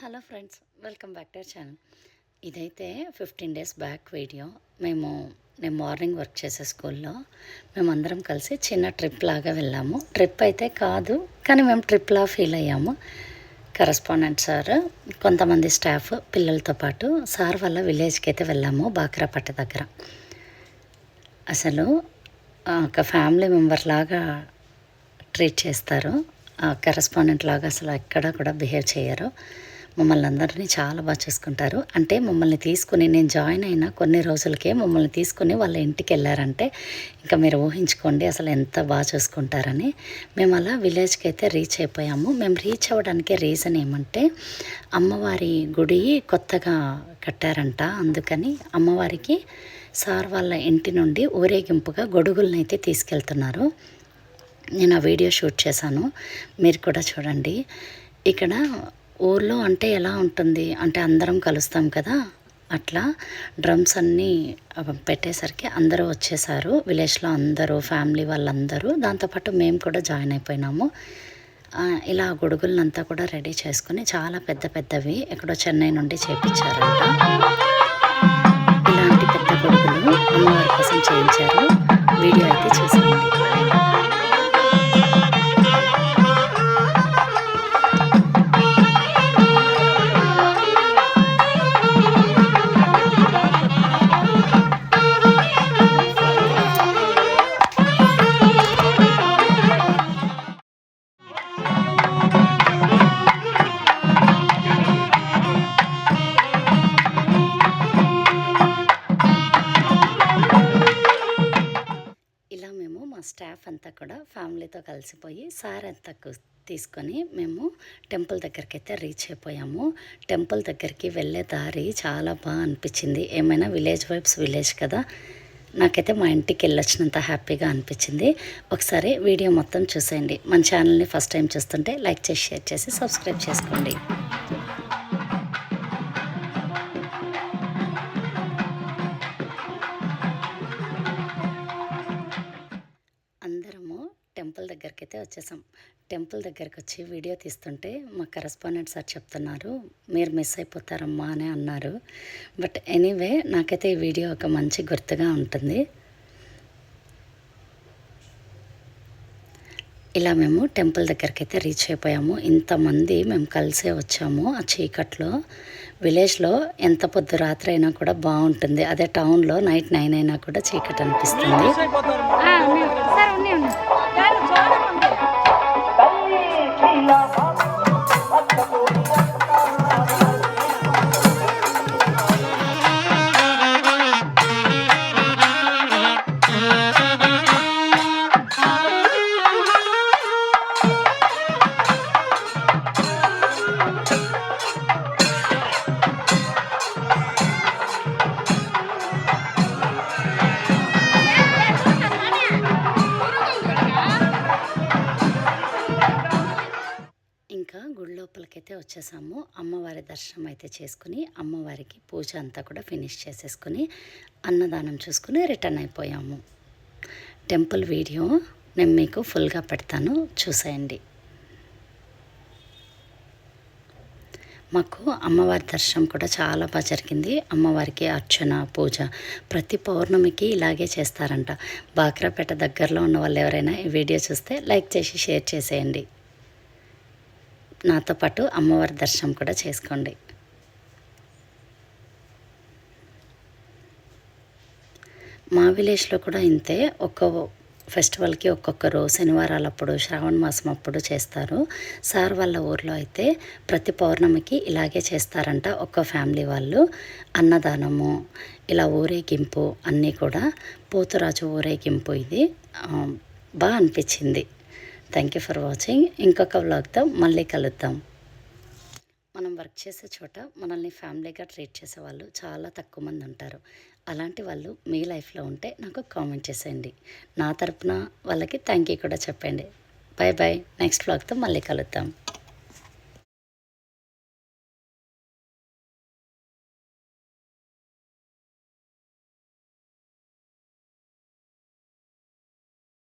Hello friends, welcome back to our channel. ఇదైతే 15 days back video. నేను morning work చేసే స్కూల్లో మేమందరం కలిసి చిన్న ట్రిప్ లాగా వెళ్ళాము. ట్రిప్ అయితే కాదు, కానీ మేము ట్రిప్లా ఫీల్ అయ్యాము. కరస్పాండెంట్ సార్, కొంతమంది స్టాఫ్, పిల్లలతో పాటు సార్ వాళ్ళ విలేజ్కి అయితే వెళ్ళాము, బాక్రాపట్ట దగ్గర. అసలు ఒక ఫ్యామిలీ మెంబర్ లాగా ట్రీట్ చేస్తారు. కరస్పాండెంట్ లాగా అసలు ఎక్కడా కూడా బిహేవ్ చేయరు. మమ్మల్ని అందరినీ చాలా బాగా చూసుకుంటారు. అంటే మమ్మల్ని తీసుకుని, నేను జాయిన్ అయిన కొన్ని రోజులకే మమ్మల్ని తీసుకుని వాళ్ళ ఇంటికి వెళ్ళారంటే ఇంకా మీరు ఊహించుకోండి అసలు ఎంత బాగా చూసుకుంటారని. మేము అలా విలేజ్కి అయితే రీచ్ అయిపోయాము. మేము రీచ్ అవ్వడానికి రీజన్ ఏమంటే, అమ్మవారి గుడి కొత్తగా కట్టారంట. అందుకని అమ్మవారికి సార్ వాళ్ళ ఇంటి నుండి ఊరేగింపుగా గొడుగులను అయితే తీసుకెళ్తున్నారు. నేను ఆ వీడియో షూట్ చేశాను, మీరు కూడా చూడండి. ఇక్కడ ఊర్లో అంటే ఎలా ఉంటుంది అంటే అందరం కలుస్తాం కదా, అట్లా డ్రమ్స్ అన్నీ పెట్టేసరికి అందరూ వచ్చేసారు. విలేజ్లో అందరూ, ఫ్యామిలీ వాళ్ళందరూ, దాంతోపాటు మేము కూడా జాయిన్ అయిపోయినాము. ఇలా గొడుగులనంతా కూడా రెడీ చేసుకుని, చాలా పెద్ద పెద్దవి ఎక్కడో చెన్నై నుండి చేయించారంట. ఇలాంటి పెద్ద గొడుగులు అమ్మవారి కోసం చేయించారు. వీడియో అయితే చూసేయండి. స్టాఫ్ అంతా కూడా ఫ్యామిలీతో కలిసిపోయి సార్ అంతా తీసుకొని మేము టెంపుల్ దగ్గరికి అయితే రీచ్ అయిపోయాము. టెంపుల్ దగ్గరికి వెళ్ళే దారి చాలా బాగా అనిపించింది. ఏమైనా విలేజ్ వైబ్స్, విలేజ్ కదా, నాకైతే మా ఇంటికి వెళ్ళొచ్చినంత హ్యాపీగా అనిపించింది. ఒకసారి వీడియో మొత్తం చూసేయండి. మన ఛానల్ని ఫస్ట్ టైం చూస్తుంటే లైక్ చేసి, షేర్ చేసి, సబ్స్క్రైబ్ చేసుకోండి. అందరము టెంపుల్ దగ్గరికి అయితే వచ్చేసాం. టెంపుల్ దగ్గరికి వచ్చి వీడియో తీస్తుంటే మా కరస్పాండెంట్ సార్ చెప్తున్నారు, మీరు మిస్ అయిపోతారమ్మా అని అన్నారు. బట్ ఎనీవే, నాకైతే ఈ వీడియో ఒక మంచి గుర్తుగా ఉంటుంది. ఇలా మేము టెంపుల్ దగ్గరికి అయితే రీచ్ అయిపోయాము. ఇంతమంది మేము కలిసే వచ్చాము. ఆ చీకట్లో, విలేజ్లో ఎంత పొద్దు రాత్రి అయినా కూడా బాగుంటుంది. అదే టౌన్లో నైట్ 9 అయినా కూడా చీకటి అనిపిస్తుంది. ఇంకా గుడి లోపలికైతే వచ్చేసాము. అమ్మవారి దర్శనం అయితే చేసుకుని, అమ్మవారికి పూజ అంతా కూడా ఫినిష్ చేసేసుకుని, అన్నదానం చూసుకుని రిటర్న్ అయిపోయాము. టెంపుల్ వీడియో నేను మీకు ఫుల్గా పెడతాను, చూసేయండి. మాకు అమ్మవారి దర్శనం కూడా చాలా బాగా జరిగింది. అమ్మవారికి అర్చన, పూజ ప్రతి పౌర్ణమికి ఇలాగే చేస్తారంట. బాక్రాపేట దగ్గరలో ఉన్న వాళ్ళు ఎవరైనా ఈ వీడియో చూస్తే లైక్ చేసి, షేర్ చేసేయండి. నాతో పాటు అమ్మవారి దర్శనం కూడా చేసుకోండి. మా విలేజ్లో కూడా ఇంతే, ఒక్కో ఫెస్టివల్కి ఒక్కొక్కరు శనివారాలప్పుడు, శ్రావణ మాసం అప్పుడు చేస్తారు. సార్ వాళ్ళ ఊర్లో అయితే ప్రతి పౌర్ణమికి ఇలాగే చేస్తారంట. ఒక్క ఫ్యామిలీ వాళ్ళు అన్నదానము, ఇలా ఊరేగింపు అన్నీ కూడా, పోతురాజు ఊరేగింపు. ఇది బాగా అనిపించింది. Thank you for watching. ఇంకొక వ్లాగ్తో మళ్ళీ కలుద్దాం. మనం వర్క్ చేసే చోట మనల్ని ఫ్యామిలీగా ట్రీట్ చేసే వాళ్ళు చాలా తక్కువ మంది ఉంటారు. అలాంటి వాళ్ళు మీ లైఫ్లో ఉంటే నాకు కామెంట్ చేసేయండి. నా తరపున వాళ్ళకి థ్యాంక్ యూ కూడా చెప్పండి. Bye bye. నెక్స్ట్ వ్లాగ్తో మళ్ళీ కలుద్దాం.